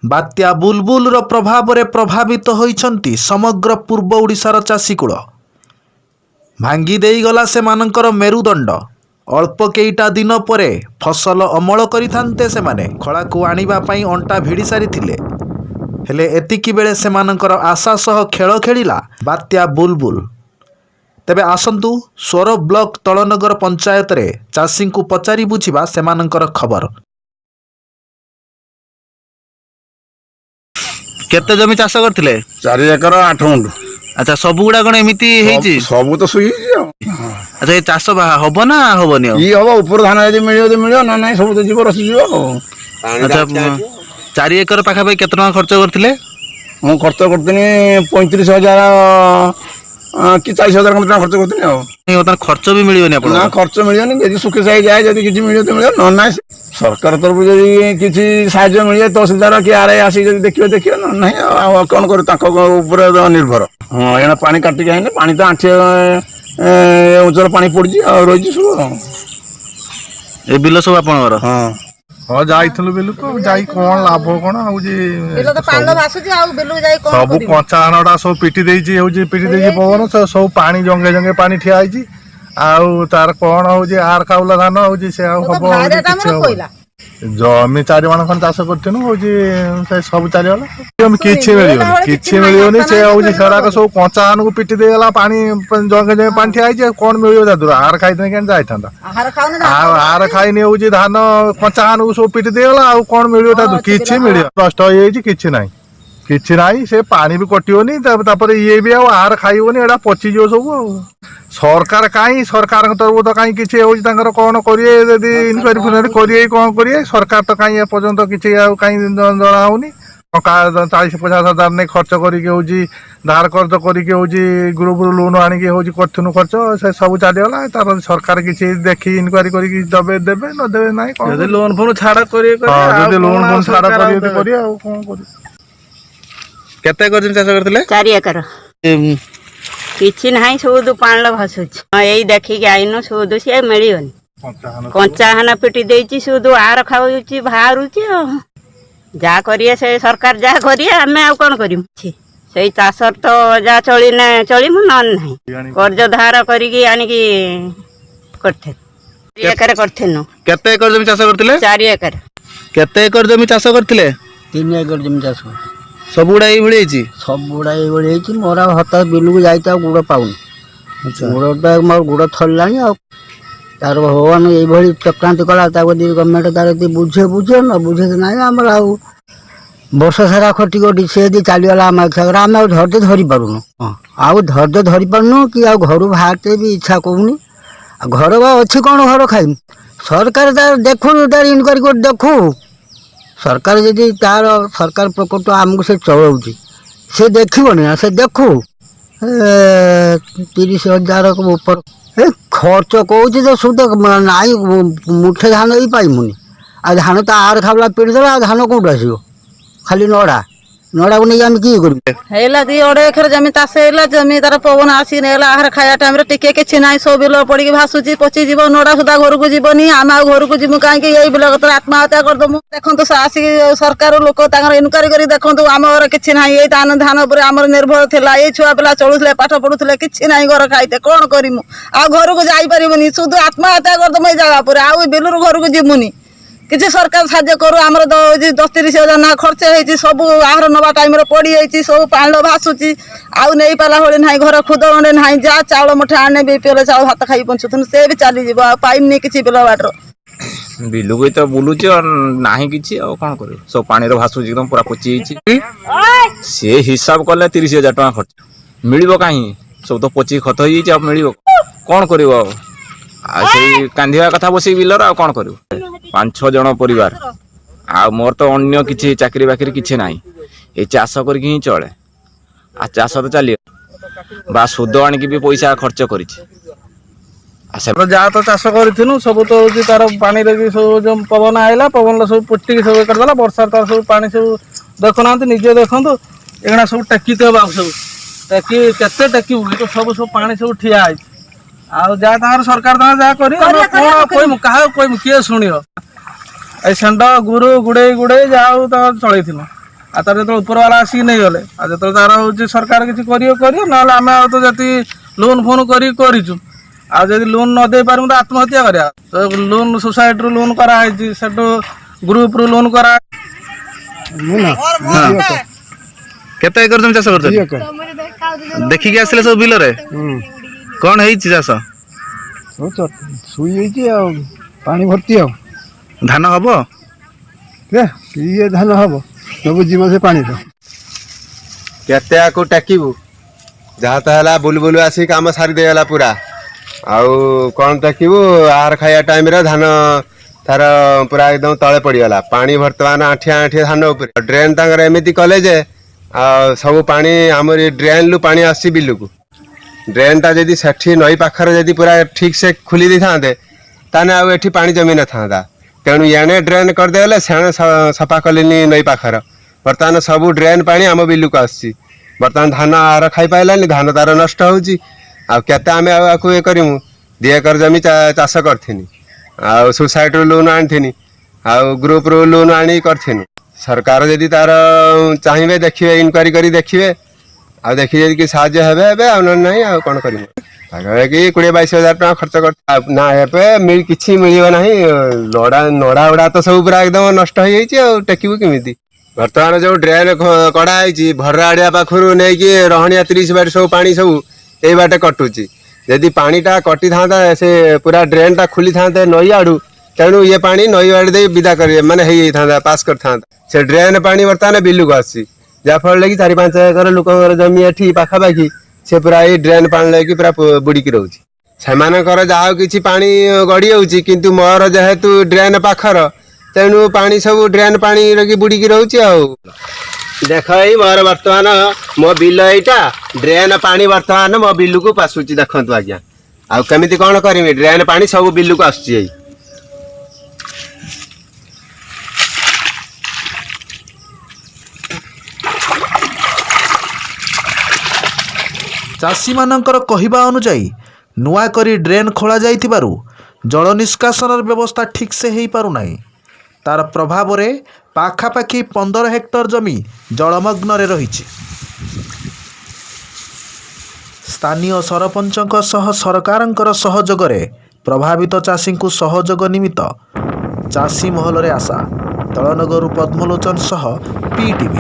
बात्या बुलबुल प्रभाव रे प्रभावित होइछंती समग्र पूर्व ओडिशार चाषीकूल। भांगी देई गला से मानकर मेरुदंड। अल्प केईटा दिन परे फसल अमल करिथान्ते सेमाने खला को आनिबा पई अंटा भिड़ी सारिथिले। हेले एतिकी बेले सेमानकर आशा सह खेल खेलिला बात्या बुलबुल। तेबे आसंतु सोर ब्लॉक तलनगर पंचायत रे चाषी को पचारि बुझिबा सेमानकर खबर। केते जमी चाष करथिले? 4 एकर 8 गुंठ। अच्छा सब गुडा कोन एमिति हेची? सब तो सुई अच्छा ये चाष हबो ना हबोनी? ई हबो ऊपर धान यदि मिलियो ना नाही सब तो जीव रसी जीव। अच्छा 4 एकर पाखा भाई केते टका खर्च करथिले? मु खर्च करतनी 35,000 कि 40,000 खर्च करतनी। नहीं खर्च भी मिलियोनी आपन? ना खर्च मिलियोनी, यदि सुखी साई जाए यदि किछि मिलियो तो मिलियो न नाही। सरकार तरफ यदि किछि साहाय्य मिलियो तहसीलदार कि आरआई आसी यदि देखियो न नाही आ कोन कर ताको ऊपर निर्भर। हां एना पानी काटि जाइने पानी तो आंठे उजर पानी पड़जी आ रोजी सब। ए बिल सब आपनकर? हां हाँ जाइथिलु बिलु को जाई कोन लाभ कोन होउजी बिल तो पालो भासुची आ बिलु जाई कोन सब कंचा हानडा सब पिटी देइची होउजी पिटी देइची पवन सब पानी जंगे जंगे पानी ठिया आइची आउ तार कोन होउजी आर खाउला धान होउजी से आ हबो जमी 4 मान खन चाष करथिनु होउजी से सब चाली वाला हम किछि मिलियोनी से होउजी सरा को सब कंचा हान को पिटी देला पानी जंगे जंगे पानी ठिया आइची कोन मिलियो दादुरा आर खाइतने केन जाइथांदा आर खाइनी होउजी धान कंचा हान को सब पिटी देला आ कोन मिलियो दादु किछि मिलियो नष्ट होई जाइची किछि नाही से पानी भी कटियोनी तापर ये भी आर खाइबोनी एडा पची जो सब। सरकार काई सरकार तरफ तो काई किछि होउजी तांकर कोन करिए यदि इनक्वारी फुनरी करिए कोन करिए सरकार तो काई पर्यंत किछि आ काई जणा होनी। 40-50 हजार ने खर्च करिके होउजी धार कर्ज करिके होउजी ग्रुप लोन आनिके होउजी करथुनु खर्च से सब चाली गला तार सरकार किछि देखि इनक्वारी करिके देबे न देबे नाही कोन यदि लोन फोन छाड़ा करिए यदि लोन फोन छाड़ा करिए आ कोन करिए। केते एकर चाष करथिले? 4 एकर किछि नाही सब पाणल भासुची। एई देखि के आइनो सब से मिलियोनी कंचा हाना पिटी देइची सब आर खाउची भारुची जा करिए से सरकार जा करिए हमें आ कोन करिम सेई चाषर तो जा चली ना चली मु नन नाही कर्ज धार करिके आनिकी करथे। 4 एकर करथेनु। केते एकर जमी चाष करथिले? 4 एकर। केते एकर जमी चाष करथिले? 3 एकर जमी चाष। सब गुडा एई भଳି हेची? सब गुडा एई भଳି हेची। मोरा हता बिलु को जाइता गुड़ पाउन। अच्छा गुड़टा मोर गुड़ थल्लानी आ तार भगवान एई भଳି चक्रांत कला ताको दी गवर्नमेंट तार दी बुझे न बुझे नाही हमर आ वर्ष सारा खटी गडी से दी चाली वाला हम सगरा हम धरते धरि पारुनु। आ धरते धरि पारुनु कि आ घर बाहरते भी इच्छा कोउनी। आ घर बा अछि कोन घर खाइम सरकार तार देखु तार इनक्वारी को देखु सरकार यदि तार सरकार प्रकोष्ठ आमको से चलाउची से देखिबनी ना से देखु 30,000 को ऊपर खर्च कहूँ तो सुध नाई मुठे धान भी पाइमुनि आ धान तो आर खावला पीड़ी देला धान कौट आसो खाली नड़ा को नहीं आम कि हेला दी 2 एकर जमी चाष हेला जमी तार पवन आसी नेला आहार खाया टाइम रे टिके किछि नाही सब बिल पड़ी भासुची पची जीव नड़ा सुधा घर को जीवनी आम आ घर को जीवु काई के एई बिल कतर आत्महत्या कर दमु। देखंतु आसी सरकार लोक तांगर इनक्वारी करी देखंतु हमर किछि नाही एई धान ऊपर हमर निर्भर थिला एई छुआ पिला चलुथले पाठ पढुथले किछि नाही घर खाइते कोन करिमु आ घर को जाई परिबनी सुध आत्महत्या कर दमु एई जगह पर आ बिलुर घर को जीवुनी किसी सरकार साहाଯ୍य करू आमर 10-30 हजार ना खर्च होती सब आहार नवा टाइम पड़ी जाइए सब पाण भासुची आउ नहीं पाला भाई ना घर खुद गंडे ना जा चाउल मुठे आने भी पेले चाउल भात खाई बंचुन से भी चली पाइमनी किसी बिल बाटर बिलु को तो बुलुची और नाही किछि आ कोन करू सब पानी रो भासुची एकदम पूरा पची से हिसाब कले 30,000 टका खर्च मिलिबो काहे सब तो पची खत होई अब मिलिबो कोन करिवो आ से कांधिया कथा बसी बिलर आ कोन करू 5-6 जन परिवार आ मोर तो अन्य किछि चाकरी बाकरी किछि नाही ए चाष करके ही चले आ चाष तो चली बा सुद आनी की भी पैसा खर्च करिछि आ जा तो चाष करथिनु सब तो होजी तार पानी रे सब जो पवन आइला पवन सब पुट्टी सब कर देला वर्षा तार सब पानी सब देखनांत निजे देखंतु एगना सब टकी तो बा सब टकी केते टकी हुई तो सब पानी सब ठिया आइ आ जा तार सरकार ता जा करी कोन कोइ कहा कोइ के सुनियो ए संड गुरु गुडे गुडे जाऊ ता चलैथिनु ଆଉ ତାର ଯେତେବେଳେ ଉପରବାଲା ଆସିକି ନେଇଗଲେ ଆଉ ଯେତେବେଳେ ତାର ହେଉଛି ସରକାର କିଛି କରିବ ନହେଲେ ଆମେ ଆଉ ତ ଯେତିକି ଲୋନ୍ ଫୋନ୍ କରିକି କରିଛୁ ଆଉ ଯଦି ଲୋନ୍ ନ ଦେଇପାରିବୁ ତ ଆତ୍ମହତ୍ୟା କରିବା ତ ଲୋନ୍ ସୋସାଇଟିରୁ ଲୋନ୍ କରାହେଇଛି ସେଠୁ ଗ୍ରୁପରୁ ଲୋନ୍ କରା କେତେ ଏକର ଜମି ଚାଷ କରୁଛନ୍ତି? ଦେଖିକି ଆସିଲେ ସବୁ ବିଲରେ କ'ଣ ହେଇଛି ଚାଷ? ଶୋଇ ଯାଇଛି ଆଉ ପାଣି ଭର୍ତ୍ତି ଆଉ ଧାନ ହବ? ଇଏ ଧାନ ହବ ସବୁ ଯିବ ସେ ପାଣିର। କେତେ ଆକୁ ଟେକିବୁ ଯାହା ତ ହେଲା ବୁଲବୁଲ ଆସିକି କାମ ସାରି ଦେଇଗଲା ପୁରା ଆଉ କ'ଣ ଟେକିବୁ ଆହାର ଖାଇବା ଟାଇମରେ ଧାନ ତାର ପୁରା ଏକଦମ ତଳେ ପଡ଼ିଗଲା ପାଣି ବର୍ତ୍ତମାନ ଆଣ୍ଠିଆ ଆଣ୍ଠିଆ ଧାନ ଉପରେ ଡ୍ରେନ୍ ତାଙ୍କର ଏମିତି କଲେ ଯେ ଆଉ ସବୁ ପାଣି ଆମର ଡ୍ରେନ୍ରୁ ପାଣି ଆସୁଛି ବିଲକୁ ଡ୍ରେନ୍ଟା ଯଦି ସେଠି ନଈ ପାଖରେ ଯଦି ପୁରା ଠିକ୍ ସେ ଖୋଲି ଦେଇଥାନ୍ତେ ତାହେଲେ ଆଉ ଏଠି ପାଣି ଜମି ନଥାନ୍ତା ତେଣୁ ଏଣେ ଡ୍ରେନ୍ କରିଦେଲେ ସେଣେ ସଫା କଲେନି ନଈ ପାଖର ବର୍ତ୍ତମାନ ସବୁ ଡ୍ରେନ୍ ପାଣି ଆମ ବିଲକୁ ଆସୁଛି ବର୍ତ୍ତମାନ ଧାନ ଆହାର ଖାଇପାରିଲାନି ଧାନ ତାର ନଷ୍ଟ ହେଉଛି ଆଉ କେତେ ଆମେ ଆଉ ଆକୁ ଇଏ କରିମୁ 2 ଏକର ଜମି ଚାଷ କରିଥିନି ଆଉ ସୋସାଇଟିରୁ ଲୋନ୍ ଆଣିଥିନି ଆଉ ଗ୍ରୁପରୁ ଲୋନ୍ ଆଣିକି କରିଥିନୁ ସରକାର ଯଦି ତାର ଚାହିଁବେ ଦେଖିବେ ଇନକ୍ୱାରି କରି ଦେଖିବେ ଆଉ ଦେଖି ଯଦି କି ସାହାଯ୍ୟ ହେବେ ଆଉ ନହେଲେ ନାହିଁ ଆଉ କ'ଣ କରିବୁ ପାଖାପାଖି 20-22 ହଜାର ଟଙ୍କା ଖର୍ଚ୍ଚ କରି ନା ଏବେ କିଛି ମିଳିବ ନାହିଁ ନଡ଼ା ଗୁଡ଼ା ତ ସବୁ ପୁରା ଏକଦମ ନଷ୍ଟ ହେଇଯାଇଛି ଆଉ ଟେକିବୁ କେମିତି ବର୍ତ୍ତମାନ ଯେଉଁ ଡ୍ରେନ୍ କଢ଼ା ହେଇଛି ଭରାଡ଼ିଆ ପାଖରୁ ନେଇକି ରହଣିଆ 30 ବାଟ ସବୁ ପାଣି ସବୁ ଏଇ ବାଟେ କଟୁଛି ଯଦି ପାଣିଟା କଟିଥାନ୍ତା ସେ ପୁରା ଡ୍ରେନ୍ଟା ଖୋଲିଥାନ୍ତେ ନଈ ଆଡ଼ୁ ତେଣୁ ଇଏ ପାଣି ନଈ ଆଡ଼େ ଦେଇ ବିଦା କରିବେ ମାନେ ହେଇଯାଇଥାନ୍ତା ପାସ୍ କରିଥାନ୍ତା ସେ ଡ୍ରେନ୍ ପାଣି ବର୍ତ୍ତମାନ ବିଲକୁ ଆସୁଛି ଯାହାଫଳରେ କି 4-5 ଏକର ଲୋକଙ୍କର ଜମି ଏଠି ପାଖାପାଖି ସେ ପୁରା ଏଇ ଡ୍ରେନ୍ ପାଣି ଲାଗି ପୁରା ବୁଡ଼ିକି ରହୁଛି ସେମାନଙ୍କର ଯାହା କିଛି ପାଣି ଗଡ଼ି ଯାଉଛି କିନ୍ତୁ ମୋର ଯେହେତୁ ଡ୍ରେନ୍ ପାଖର ତେଣୁ ପାଣି ସବୁ ଡ୍ରେନ୍ ପାଣି ଲାଗି ବୁଡ଼ିକି ରହୁଛି ଆଉ ଦେଖ ଏଇ ମୋର ବର୍ତ୍ତମାନ ମୋ ବିଲ ଏଇଟା ଡ୍ରେନ୍ ପାଣି ବର୍ତ୍ତମାନ ମୋ ବିଲକୁ ପାସୁଛି ଦେଖନ୍ତୁ ଆଜ୍ଞା ଆଉ କେମିତି କ'ଣ କରିବି ଡ୍ରେନ୍ ପାଣି ସବୁ ବିଲକୁ ଆସୁଛି ଏଇ ଚାଷୀମାନଙ୍କର କହିବା ଅନୁଯାୟୀ ନୂଆ କରି ଡ୍ରେନ୍ ଖୋଳାଯାଇଥିବାରୁ ଜଳ ନିଷ୍କାସନର ବ୍ୟବସ୍ଥା ଠିକ୍ସେ ହୋଇପାରୁନାହିଁ ତାର ପ୍ରଭାବରେ ପାଖାପାଖି 15 ହେକ୍ଟର ଜମି ଜଳମଗ୍ନରେ ରହିଛି ସ୍ଥାନୀୟ ସରପଞ୍ଚଙ୍କ ସହ ସରକାରଙ୍କର ସହଯୋଗରେ ପ୍ରଭାବିତ ଚାଷୀଙ୍କୁ ସହଯୋଗ ନିମିତ୍ତ ଚାଷୀ ମହଲରେ ଆଶା ତଳନଗରରୁ ପଦ୍ମଲୋଚନ ସହ PTV।